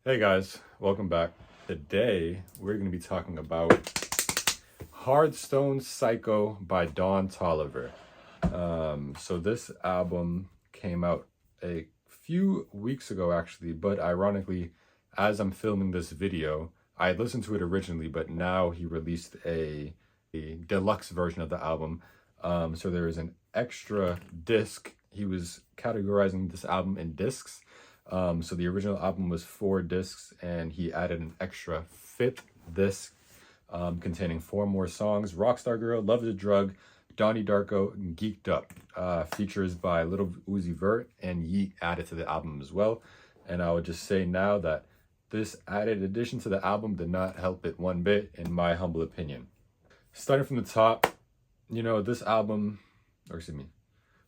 Hey guys, welcome back. Today we're going to be talking about Hardstone Psycho by Don Toliver. So this album came out a few weeks ago actually, but ironically, as I'm filming this video, I listened to it originally, but now he released a deluxe version of the album. So there is an extra disc. He was categorizing this album in discs. So the original album was 4 discs, and he added an extra 5th disc containing 4 more songs. Rockstar Girl, Love is a Drug, Donnie Darko, and Geeked Up. Features by Lil Uzi Vert and Yeet added to the album as well. And I would just say now that this added addition to the album did not help it one bit, in my humble opinion. Starting from the top, this album,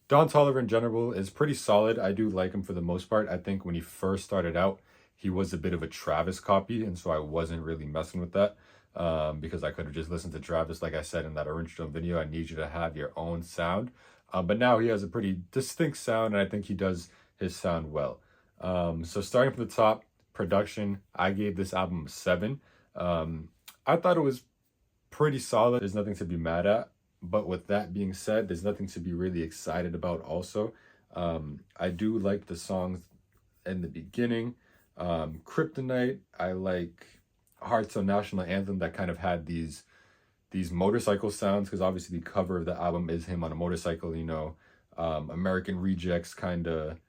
Don Toliver in general is pretty solid. I do like him for the most part. I think when he first started out, he was a bit of a Travis copy, and so I wasn't really messing with that because I could have just listened to Travis. Like I said in that original video, I need you to have your own sound. But now he has a pretty distinct sound, and I think he does his sound well. So starting from the top, production, I gave this album a 7. I thought it was pretty solid. There's nothing to be mad at. But with that being said, there's nothing to be really excited about also. I do like the songs in the beginning. Kryptonite, I like Hardstone National Anthem that kind of had these motorcycle sounds, because obviously the cover of the album is him on a motorcycle, American Rejects kind of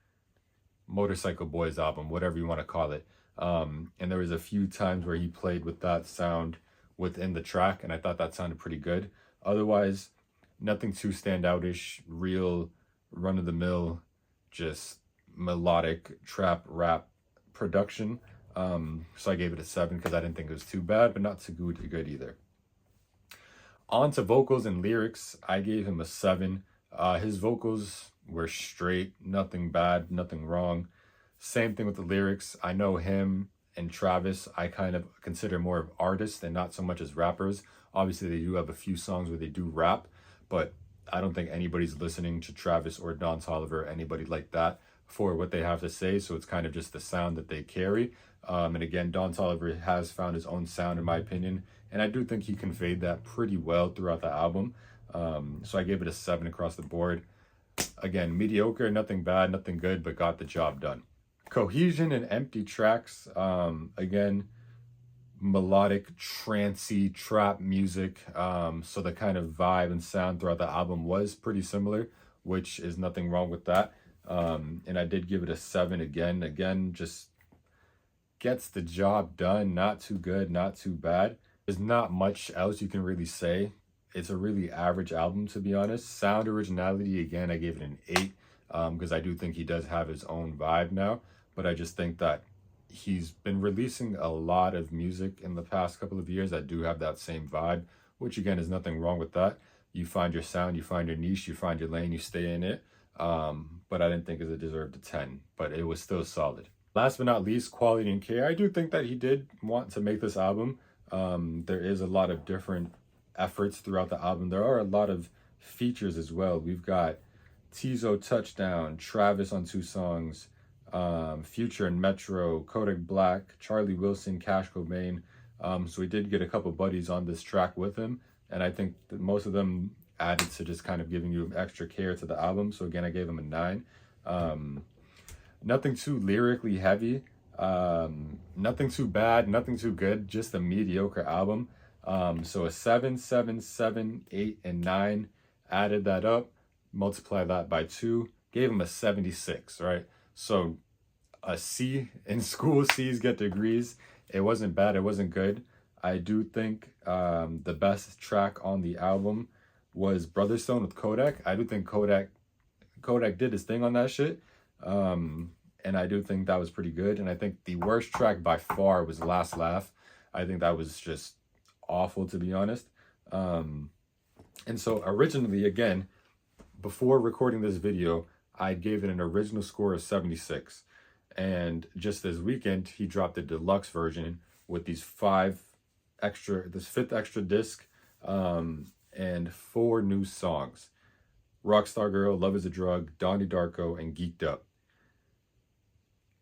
Motorcycle Boys album, whatever you want to call it. And there was a few times where he played with that sound within the track, and I thought that sounded pretty good. Otherwise, nothing too standoutish, real run-of-the-mill, just melodic trap rap production. So I gave it a 7 because I didn't think it was too bad, but not too good either. On to vocals and lyrics, I gave him a 7. His vocals were straight, nothing bad, nothing wrong. Same thing with the lyrics. I know him and Travis, I kind of consider more of artists and not so much as rappers. Obviously, they do have a few songs where they do rap, but I don't think anybody's listening to Travis or Don Toliver, anybody like that, for what they have to say. So it's kind of just the sound that they carry. And again, Don Toliver has found his own sound, in my opinion, and I do think he conveyed that pretty well throughout the album. So I gave it a 7 across the board. Again, mediocre, nothing bad, nothing good, but got the job done. Cohesion and empty tracks, again, melodic, trancey trap music. So the kind of vibe and sound throughout the album was pretty similar, which is nothing wrong with that. And I did give it a 7 again. Again, just gets the job done. Not too good, not too bad. There's not much else you can really say. It's a really average album, to be honest. Sound originality, again, I gave it an 8 because I do think he does have his own vibe now. But I just think that he's been releasing a lot of music in the past couple of years that do have that same vibe, which again is nothing wrong with that. You find your sound, you find your niche, you find your lane, you stay in it. But I didn't think it deserved a 10, but it was still solid. Last but not least, quality and care. I do think that he did want to make this album. There is a lot of different efforts throughout the album. There are a lot of features as well. We've got Tizo Touchdown, Travis on 2 songs, Future and Metro, Kodak Black, Charlie Wilson, Cash Cobain. So we did get a couple buddies on this track with him, and I think that most of them added to just kind of giving you extra care to the album. So again, I gave him a 9. Nothing too lyrically heavy, nothing too bad, nothing too good, just a mediocre album. So a 7, 7, 7, 8, and 9. Added that up, multiply that by 2, gave him a 76, right? So a C in school, C's get degrees. It wasn't bad, it wasn't good. I do think the best track on the album was Brother Stone with Kodak. I do think Kodak did his thing on that shit. And I do think that was pretty good. And I think the worst track by far was Last Laugh. I think that was just awful, to be honest. And so originally, again, before recording this video, I gave it an original score of 76. And just this weekend, he dropped a deluxe version with this 5th extra disc, and 4 new songs. Rockstar Girl, Love is a Drug, Donnie Darko, and Geeked Up.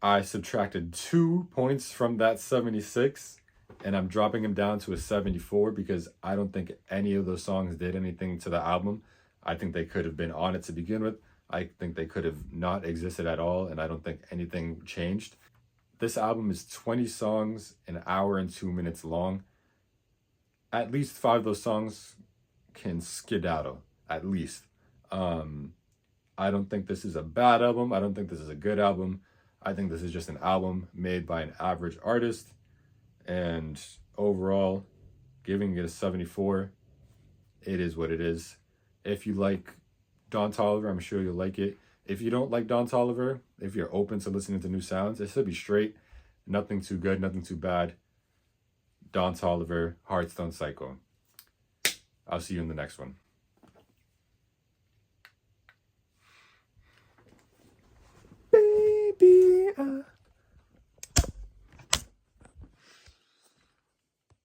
I subtracted 2 points from that 76, and I'm dropping him down to a 74 because I don't think any of those songs did anything to the album. I think they could have been on it to begin with. I think they could have not existed at all, and I don't think anything changed. This album is 20 songs, an hour and 2 minutes long. At least 5 of those songs can skedaddle, at least. I don't think this is a bad album. I don't think this is a good album. I think this is just an album made by an average artist. And overall, giving it a 74, it is what it is. If you like Don Toliver, I'm sure you'll like it. If you don't like Don Toliver, if you're open to listening to new sounds, it should be straight. Nothing too good, nothing too bad. Don Toliver, Hardstone Psycho. I'll see you in the next one. Baby,